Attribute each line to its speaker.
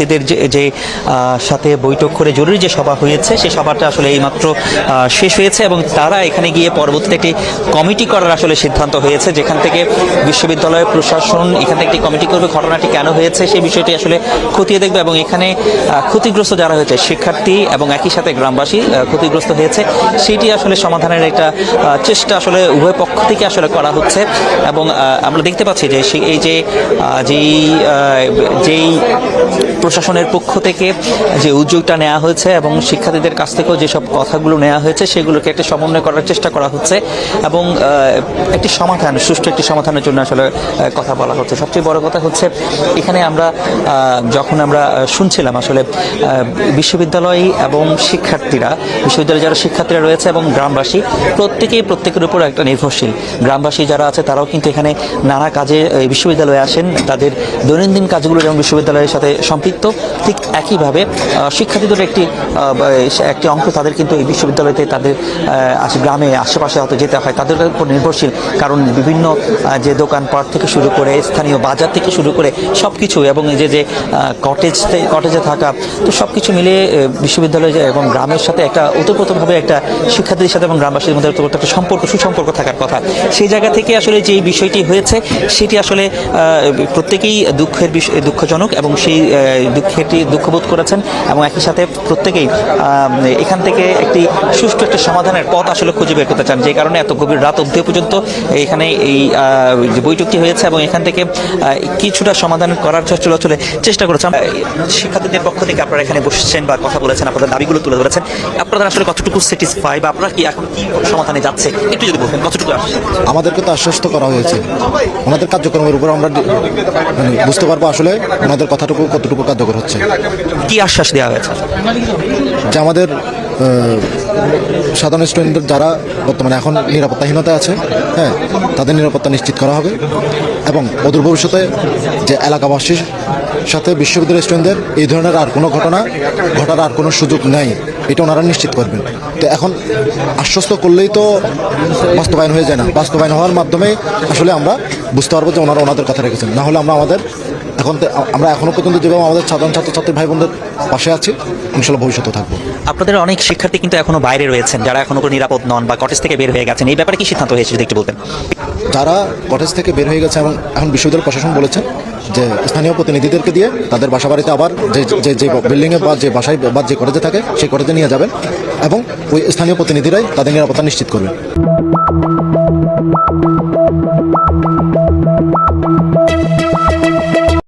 Speaker 1: শিক্ষার্থীদের যে সাথে বৈঠক করে জরুরি যে সভা হয়েছে সেই সভাটা আসলে এইমাত্র শেষ হয়েছে এবং তারা এখানে গিয়ে পরবর্তীতে একটি কমিটি করার আসলে সিদ্ধান্ত হয়েছে, যেখান থেকে বিশ্ববিদ্যালয়ের প্রশাসন এখান থেকে একটি কমিটি করবে, ঘটনাটি কেন হয়েছে সেই বিষয়টি আসলে খতিয়ে দেখবে এবং এখানে ক্ষতিগ্রস্ত যারা হয়েছে শিক্ষার্থী এবং একই সাথে গ্রামবাসী ক্ষতিগ্রস্ত হয়েছে সেটি আসলে সমাধানের একটা চেষ্টা আসলে উভয় পক্ষ থেকে আসলে করা হচ্ছে। এবং আমরা দেখতে পাচ্ছি যে এই যেই প্রশাসনের পক্ষ থেকে যে উদ্যোগটা নেওয়া হয়েছে এবং শিক্ষার্থীদের কাছ থেকেও যেসব কথাগুলো নেওয়া হয়েছে সেগুলোকে একটা সমন্বয় করার চেষ্টা করা হচ্ছে এবং একটি সমাধান, সুষ্ঠু একটি সমাধানের জন্য আসলে কথা বলা হচ্ছে। সবচেয়ে বড় কথা হচ্ছে এখানে আমরা যখন আমরা শুনছিলাম আসলে বিশ্ববিদ্যালয় এবং বিশ্ববিদ্যালয়ে যারা শিক্ষার্থীরা রয়েছে এবং গ্রামবাসী প্রত্যেকের উপর একটা নির্ভরশীল। গ্রামবাসী যারা আছে তারাও কিন্তু এখানে নানা কাজে বিশ্ববিদ্যালয়ে আসেন, তাদের দৈনন্দিন কাজগুলো যেমন বিশ্ববিদ্যালয়ের সাথে সম্পৃক্ত, ঠিক একইভাবে শিক্ষার্থীদের একটি অংশ তাদের কিন্তু এই বিশ্ববিদ্যালয়তে তাদের গ্রামে আশেপাশে হয়তো যেতে হয়, তাদের উপর নির্ভরশীল। কারণ বিভিন্ন যে দোকানপাট থেকে শুরু করে স্থানীয় বাজার থেকে শুরু করে সব কিছু এবং যে কটেজে থাকা, তো সব কিছু মিলিয়ে বিশ্ববিদ্যালয় এবং গ্রামের সাথে একটা ওতপ্রোতভাবে একটা শিক্ষার্থীদের সাথে এবং গ্রামবাসীর মধ্যে একটা সুসম্পর্ক থাকার কথা। সেই জায়গা থেকে আসলে যে বিষয়টি হয়েছে সেটি আসলে প্রত্যেকেই দুঃখজনক এবং সেই দুঃখবোধ করেছেন এবং একই সাথে প্রত্যেকেই এখান থেকে একটি সুষ্ঠু একটা সমাধানের পথ আসলে খুঁজে বের করতে চান, যে কারণে এত গভীর রাত অবধি পর্যন্ত এখানে এই যে বৈঠকটি হয়েছে এবং এখান থেকে কিছুটা সমাধান করার আসলে চেষ্টা করেছেন। শিক্ষার্থীদের পক্ষ থেকে আপনারা এখানে বসছেন বা কথা বলেছেন, আপনাদের দাবিগুলো তুলে ধরেছেন, আপনারা আসলে কতটুকু স্যাটিসফাই বা আপনারা কি এখন কি সমাধানে যাচ্ছে একটু যদি বলতেন কতটুকু?
Speaker 2: আমাদেরকে তো আশ্বস্ত করা হয়েছে, ওনাদের কার্যক্রমের উপর আমরা বুঝতে পারবো আসলে ওনাদের কথাটুকু কতটুকু কার্যকর হচ্ছে।
Speaker 1: কি আশ্বাস দেওয়া হয়েছে?
Speaker 2: যে আমাদের সাধারণ স্টুডেন্টদের যারা বর্তমানে এখন নিরাপত্তাহীনতা আছে, হ্যাঁ, তাদের নিরাপত্তা নিশ্চিত করা হবে এবং অদূর ভবিষ্যতে যে এলাকাবাসীর সাথে বিশ্ববিদ্যালয়ের স্টুডেন্টদের এই ধরনের আর কোনো ঘটনা ঘটার আর কোনো সুযোগ নেই, এটা ওনারা নিশ্চিত করবেন। তো এখন আশ্বস্ত করলেই তো বাস্তবায়ন হয়ে যায় না, বাস্তবায়ন হওয়ার মাধ্যমে আসলে আমরা বুঝতে পারবো যে ওনারা ওনাদের কথা রেখেছেন। না হলে আমরা এখনো পর্যন্ত যেভাবে আমাদের সাধারণ ছাত্রছাত্রী ভাই বোনদের পাশে আছি, ইনশাল্লাহ ভবিষ্যতে থাকবো।
Speaker 1: আপনাদের অনেক শিক্ষার্থী কিন্তু এখনো বাইরে রয়েছেন, যারা এখনো নিরাপদ নন বা কটেজ থেকে বের হয়ে গেছেন, এই ব্যাপারে কি সিদ্ধান্ত হয়েছে যদি একটু বলতেন?
Speaker 2: যারা কটেজ থেকে বের হয়ে গেছে এবং এখন বিশ্ববিদ্যালয় প্রশাসন বলেছেন যে স্থানীয় প্রতিনিধিদেরকে দিয়ে তাদের বাসা বাড়িতে আবার যে বিল্ডিংয়ে বা যে বাসায় বা যে কটেজে থাকে সেই কটেজে নিয়ে যাবেন এবং ওই স্থানীয় প্রতিনিধিরাই তাদের নিরাপত্তা নিশ্চিত করবেন।